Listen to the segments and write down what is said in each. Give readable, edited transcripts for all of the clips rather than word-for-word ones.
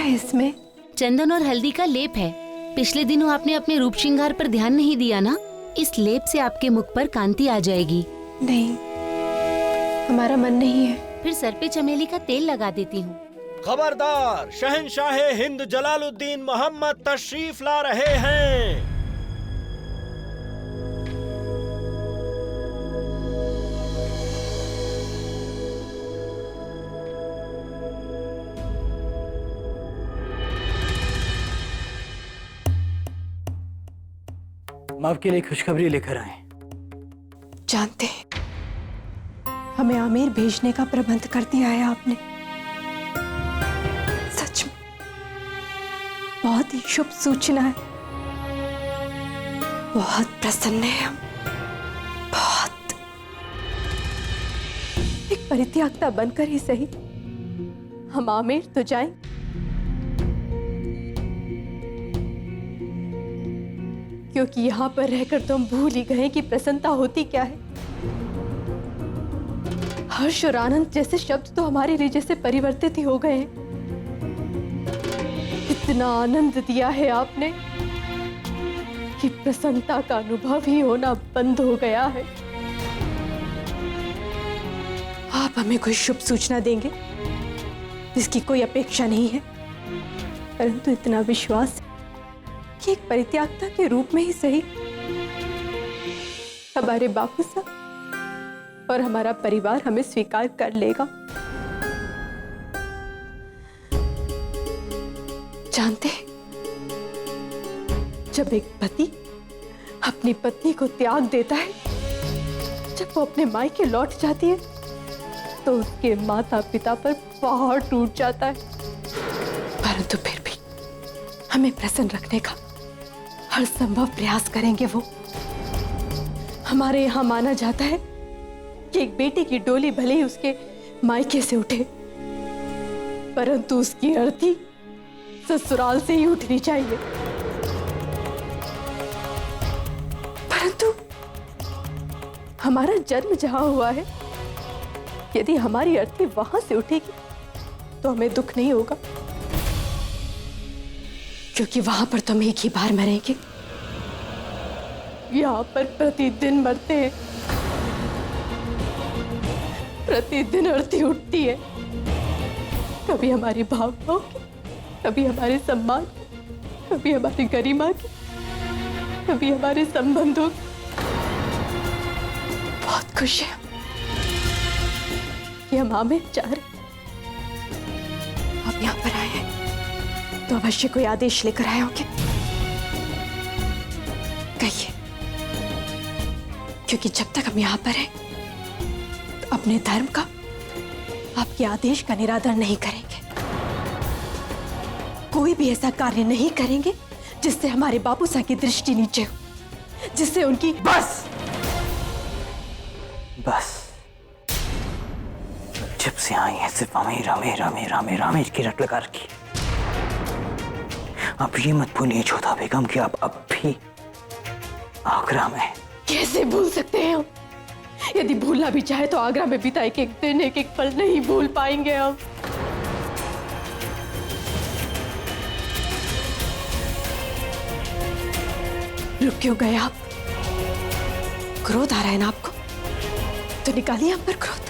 है इसमें? चंदन और हल्दी का लेप है। पिछले दिनों आपने अपने रूप श्रृंगार पर ध्यान नहीं दिया ना, इस लेप से आपके मुख पर कांति आ जाएगी। नहीं, हमारा मन नहीं है। फिर सर पे चमेली का तेल लगा देती हूँ। खबरदार, शहंशाहे हिंद जलालुद्दीन मोहम्मद तशरीफ ला रहे हैं। हम आपके लिए खुशखबरी लेकर आए। जानते हैं, हमें आमेर भेजने का प्रबंध कर दिया है आपने। सच में बहुत ही शुभ सूचना है। बहुत प्रसन्न है हम, बहुत। एक परित्यागता बनकर ही सही हम आमेर तो जाएं, क्योंकि यहाँ पर रहकर तो हम भूल ही गए कि प्रसन्नता होती क्या है। हर्ष और आनंद जैसे शब्द तो हमारे हृदय से परिवर्तित ही हो गए हैं। इतना आनंद दिया है आपने कि प्रसन्नता का अनुभव ही होना बंद हो गया है। आप हमें कोई शुभ सूचना देंगे जिसकी कोई अपेक्षा नहीं है, परंतु इतना विश्वास कि एक परित्यागता के रूप में ही सही हमारे बापू साहब और हमारा परिवार हमें स्वीकार कर लेगा। जानते हैं, जब एक पति अपनी पत्नी को त्याग देता है, जब वो अपने मायके लौट जाती है, तो उसके माता पिता पर पहाड़ टूट जाता है। परंतु फिर भी हमें प्रसन्न रखने का हर संभव प्रयास करेंगे वो। हमारे यहाँ माना जाता है कि एक बेटी की डोली भले ही उसके मायके से उठे, परंतु उसकी अर्थी ससुराल से ही उठनी चाहिए। परंतु हमारा जन्म जहां हुआ है, यदि हमारी अर्थी वहां से उठेगी तो हमें दुख नहीं होगा, क्योंकि वहां पर तो हम एक ही बार मरेंगे। यहाँ पर प्रतिदिन मरते हैं, प्रतिदिन अर्थी उठती है। कभी हमारी भावनाओं की, कभी हमारे सम्मान की, कभी हमारी गरिमा की, कभी हमारे संबंधों की। बहुत खुश है कि हम आमेर जा रहे। आप यहाँ पर आए हैं तो अवश्य कोई आदेश लेकर आए होंगे। कहिए, क्योंकि जब तक हम यहाँ पर हैं तो अपने धर्म का, आपके आदेश का निरादर नहीं करेंगे। कोई भी ऐसा कार्य नहीं करेंगे जिससे हमारे बापू साहब की दृष्टि नीचे हो, जिससे उनकी बस बस, जब से आई है सिर्फ आमेर आमेर आमेर आमेर आमेर की रट लगा रखी। आप ये मत भूलिए छोटा बेगम कि आप अब भी आगरा में। कैसे भूल सकते हैं हम? यदि भूलना भी चाहे तो आगरा में बीता एक एक दिन, एक एक पल नहीं भूल पाएंगे हम। रुक क्यों गए आप? क्रोध आ रहा है ना आपको? तो निकालिए हम पर क्रोध।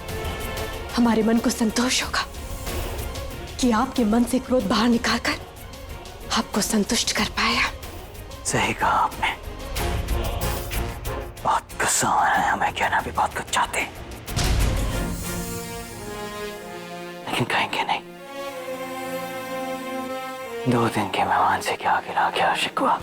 हमारे मन को संतोष होगा कि आपके मन से क्रोध बाहर निकालकर आपको संतुष्ट कर पाया। सही कहा आपने। बहुत गुस्सा आ रहा है, हमें कहना भी बहुत कुछ चाहते हैं, लेकिन कहेंगे नहीं। 2 दिन के मेहमान से क्या गिला, क्या शिकवा।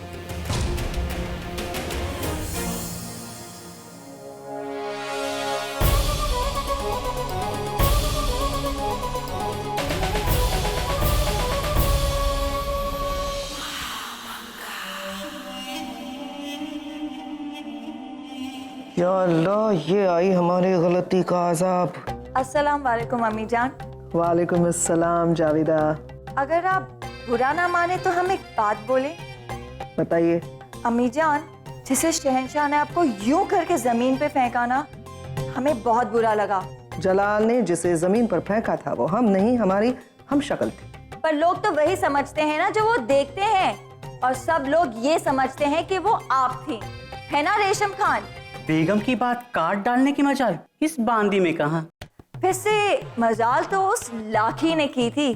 या अल्लाह, ये आई हमारी गलती का अजाब। अस्सलाम वालेकुम अम्मी जान। वालेकुम अस्सलाम जावेदा। अगर आप बुरा ना माने तो हम एक बात बोले। बताइए। अम्मी जान, जिसे शहंशाह ने आपको यूं करके जमीन पे फेंका ना, हमें बहुत बुरा लगा। जलाल ने जिसे जमीन पर फेंका था वो हम नहीं, हमारी हम शक्ल थी। पर लोग तो वही समझते हैं ना जो वो देखते हैं, और सब लोग ये समझते हैं कि वो आप थी, है ना रेशम खान? बेगम की बात काट डालने की मजाल इस बांदी में कहाँ? वैसे मजाल तो उस लाठी ने की थी।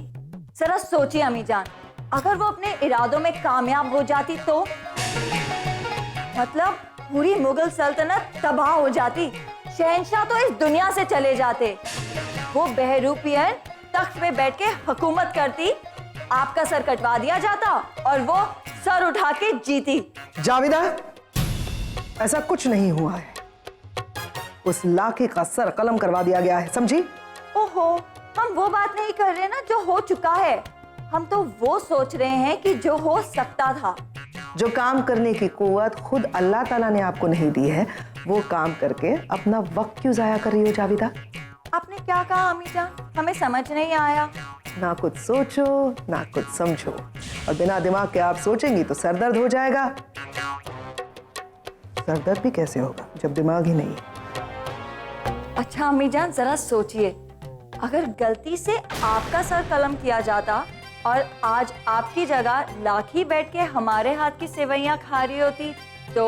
जरा सोचिए अम्मी जान, अगर वो अपने इरादों में कामयाब हो जाती तो मतलब पूरी मुगल सल्तनत तबाह हो जाती, शहंशाह तो इस दुनिया से चले जाते, वो बहरूपियन तख्त पे बैठ के हुकूमत करती, आपका सर कटवा दिया जाता और वो सर उठा के जीती। जावेदा, ऐसा कुछ नहीं हुआ है। उस लाठी का सर कलम करवा दिया गया है, समझी? ओहो, हम वो बात नहीं कर रहे ना जो हो चुका है, हम तो वो सोच रहे हैं कि जो हो सकता था। जो काम करने की कुव्वत खुद अल्लाह ताला ने आपको नहीं दी है, वो काम करके अपना वक्त क्यों जाया कर रही हो जावेदा? आपने क्या कहा अम्मी जान? हमें समझ नहीं आया। ना कुछ सोचो ना कुछ समझो, और बिना दिमाग के आप सोचेंगी तो सरदर्द हो जाएगा। सरदर्द भी कैसे होगा जब दिमाग ही नहीं? अच्छा अम्मी जान, जरा सोचिए, अगर गलती से आपका सर कलम किया जाता और आज आपकी जगह लाठी बैठ के हमारे हाथ की सेवइयां खा रही होती तो?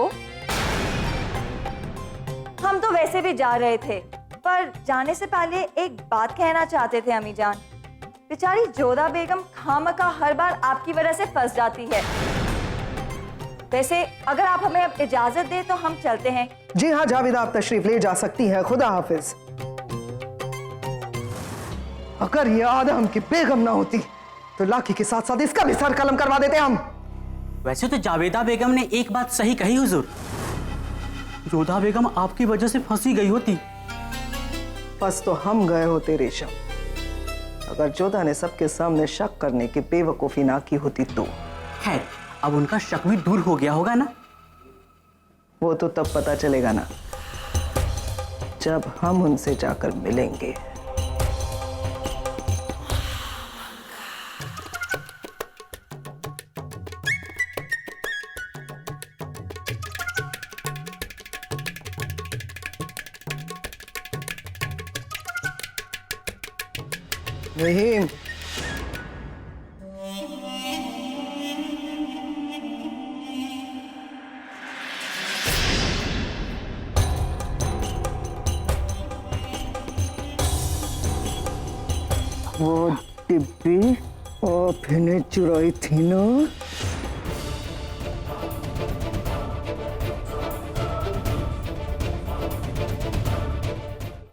हम तो वैसे भी जा रहे थे, पर जाने से पहले एक बात कहना चाहते थे अम्मी जान। बेचारी जोधा बेगम खामखा हर बार आपकी वजह से फंस जाती है। वैसे अगर आप हमें अब इजाजत दें तो हम चलते हैं। जी हाँ जावेदा, आप तशरीफ ले जा सकती हैं। खुदा हाफिज। अगर ये आदम की बेगम ना होती तो लाठी के साथ साथ इसका भी सर कलम करवा देते हम। वैसे तो जावेदा बेगम ने एक बात सही कही हुजूर, जोधा बेगम आपकी वजह से फंसी गई होती। बस तो हम गए होते रेशम, अगर जोधा ने सबके सामने शक करने की बेवकूफी ना की होती तो। खैर, अब उनका शक भी दूर हो गया होगा ना? वो तो तब पता चलेगा ना, जब हम उनसे जाकर मिलेंगे। रहीम, वो डिब्बी आप इन्हें चुराई थी ना?